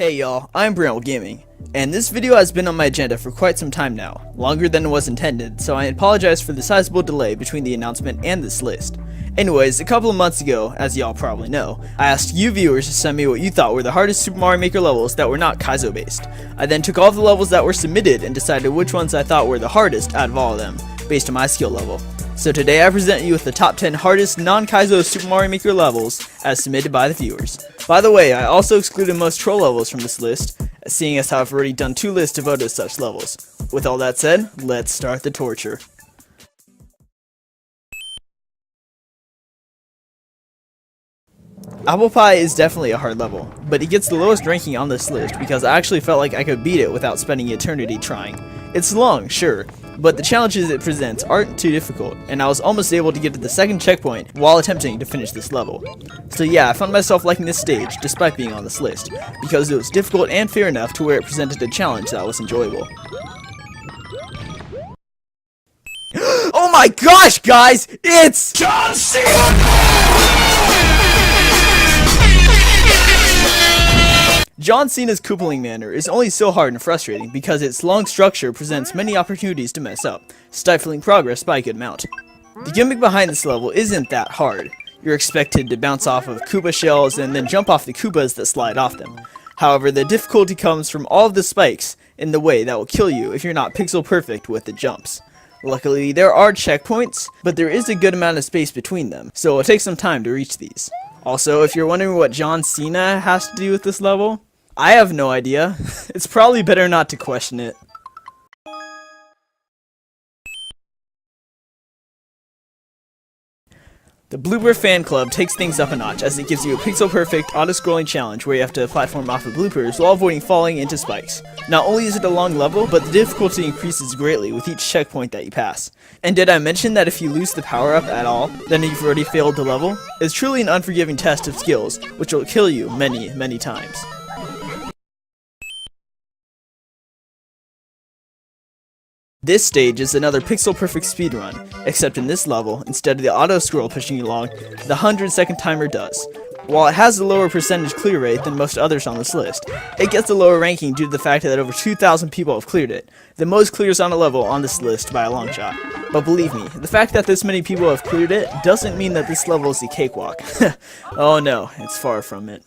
Hey y'all, I'm Brandel Gaming, and this video has been on my agenda for quite some time now, longer than was intended, so I apologize for the sizable delay between the announcement and this list. Anyways, a couple of months ago, as y'all probably know, I asked you viewers to send me what you thought were the hardest Super Mario Maker levels that were not kaizo based. I then took all of the levels that were submitted and decided which ones I thought were the hardest out of all of them, based on my skill level. So today I present you with the top 10 hardest non-kaizo Super Mario Maker levels as submitted by the viewers. By the way, I also excluded most troll levels from this list, seeing as how I've already done 2 lists devoted to such levels. With all that said, let's start the torture. Apple Pie is definitely a hard level, but it gets the lowest ranking on this list because I actually felt like I could beat it without spending eternity trying. It's long, sure, but the challenges it presents aren't too difficult, and I was almost able to get to the second checkpoint while attempting to finish this level. So yeah, I found myself liking this stage despite being on this list, because it was difficult and fair enough to where it presented a challenge that was enjoyable. Oh my gosh, guys! It's John Cena! John Cena's Koopaling manner is only so hard and frustrating because its long structure presents many opportunities to mess up, stifling progress by a good amount. The gimmick behind this level isn't that hard. You're expected to bounce off of Koopa shells and then jump off the Koopas that slide off them. However, the difficulty comes from all of the spikes in the way that will kill you if you're not pixel perfect with the jumps. Luckily, there are checkpoints, but there is a good amount of space between them, so it'll take some time to reach these. Also, if you're wondering what John Cena has to do with this level, I have no idea. It's probably better not to question it. The Blooper Fan Club takes things up a notch as it gives you a pixel-perfect auto-scrolling challenge where you have to platform off of bloopers while avoiding falling into spikes. Not only is it a long level, but the difficulty increases greatly with each checkpoint that you pass. And did I mention that if you lose the power-up at all, then you've already failed the level? It's truly an unforgiving test of skills, which will kill you many, many times. This stage is another pixel-perfect speedrun, except in this level, instead of the auto-scroll pushing you along, the 100-second timer does. While it has a lower percentage clear rate than most others on this list, it gets a lower ranking due to the fact that over 2,000 people have cleared it, the most clears on a level on this list by a long shot. But believe me, the fact that this many people have cleared it doesn't mean that this level is a cakewalk. Oh no, it's far from it.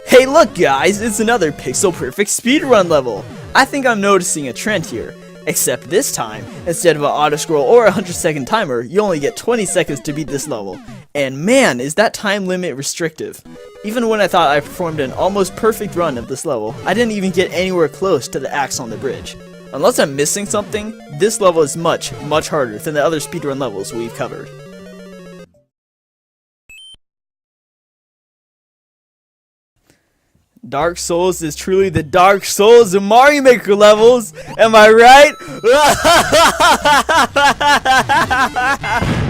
Hey look guys, it's another pixel-perfect speedrun level! I think I'm noticing a trend here. Except this time, instead of an auto-scroll or a 100-second timer, you only get 20 seconds to beat this level. And man, is that time limit restrictive. Even when I thought I performed an almost perfect run of this level, I didn't even get anywhere close to the axe on the bridge. Unless I'm missing something, this level is much, much harder than the other speedrun levels we've covered. Dark Souls is truly the Dark Souls of Mario Maker levels, am I right?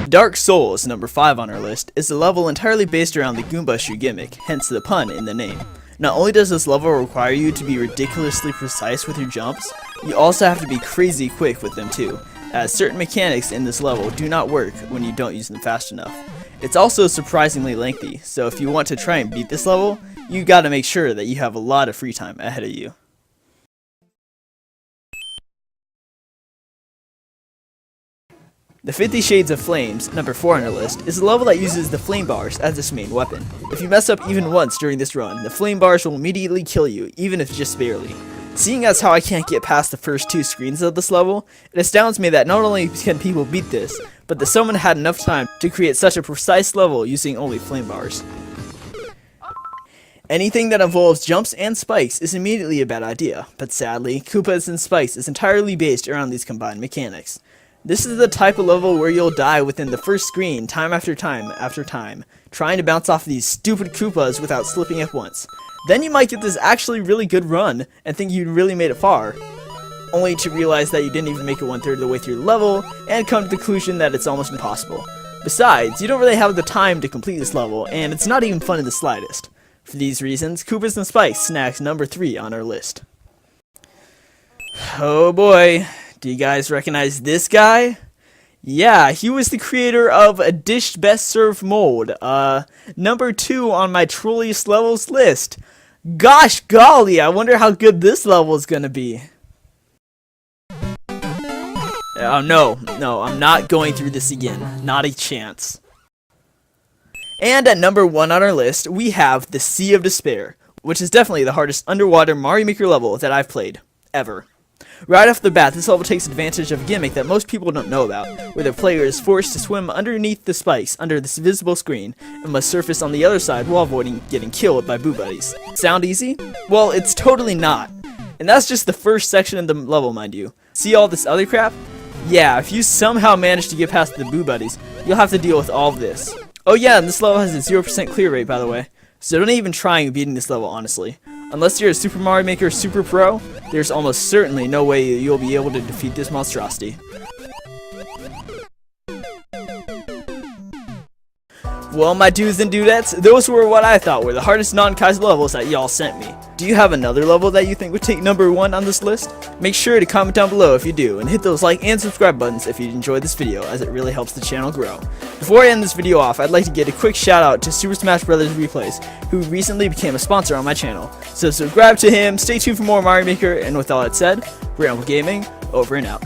Dark Souls, number 5 on our list, is a level entirely based around the Goomba Shoe gimmick, hence the pun in the name. Not only does this level require you to be ridiculously precise with your jumps, you also have to be crazy quick with them too, as certain mechanics in this level do not work when you don't use them fast enough. It's also surprisingly lengthy, so if you want to try and beat this level, you gotta make sure that you have a lot of free time ahead of you. The 50 Shades of Flames, number 4 on our list, is a level that uses the flame bars as its main weapon. If you mess up even once during this run, the flame bars will immediately kill you, even if just barely. Seeing as how I can't get past the first 2 screens of this level, it astounds me that not only can people beat this, but that someone had enough time to create such a precise level using only flame bars. Anything that involves jumps and spikes is immediately a bad idea, but sadly, Koopas and spikes is entirely based around these combined mechanics. This is the type of level where you'll die within the first screen time after time after time, trying to bounce off these stupid Koopas without slipping up once. Then you might get this actually really good run and think you really made it far, only to realize that you didn't even make it 1/3 of the way through the level, and come to the conclusion that it's almost impossible. Besides, you don't really have the time to complete this level, and it's not even fun in the slightest. For these reasons, Koopas and Spikes snacks number 3 on our list. Oh boy, do you guys recognize this guy? Yeah, he was the creator of a Dish Best Served Mold, number 2 on my trolliest levels list. Gosh golly, I wonder how good this level is gonna be. Oh no, I'm not going through this again. Not a chance. And at number 1 on our list, we have the Sea of Despair, which is definitely the hardest underwater Mario Maker level that I've played, ever. Right off the bat, this level takes advantage of a gimmick that most people don't know about, where the player is forced to swim underneath the spikes under this visible screen, and must surface on the other side while avoiding getting killed by boo buddies. Sound easy? Well, it's totally not. And that's just the first section of the level, mind you. See all this other crap? Yeah, if you somehow manage to get past the boo buddies, you'll have to deal with all of this. Oh yeah, and this level has a 0% clear rate, by the way. So don't even try beating this level, honestly. Unless you're a Super Mario Maker Super Pro, there's almost certainly no way you'll be able to defeat this monstrosity. Well, my dudes and dudettes, those were what I thought were the hardest non-kaizo levels that y'all sent me. Do you have another level that you think would take number 1 on this list? Make sure to comment down below if you do, and hit those like and subscribe buttons if you enjoyed this video, as it really helps the channel grow. Before I end this video off, I'd like to give a quick shout out to Super Smash Bros. Replays, who recently became a sponsor on my channel. So subscribe to him, stay tuned for more Mario Maker, and with all that said, we're Gaming, over and out.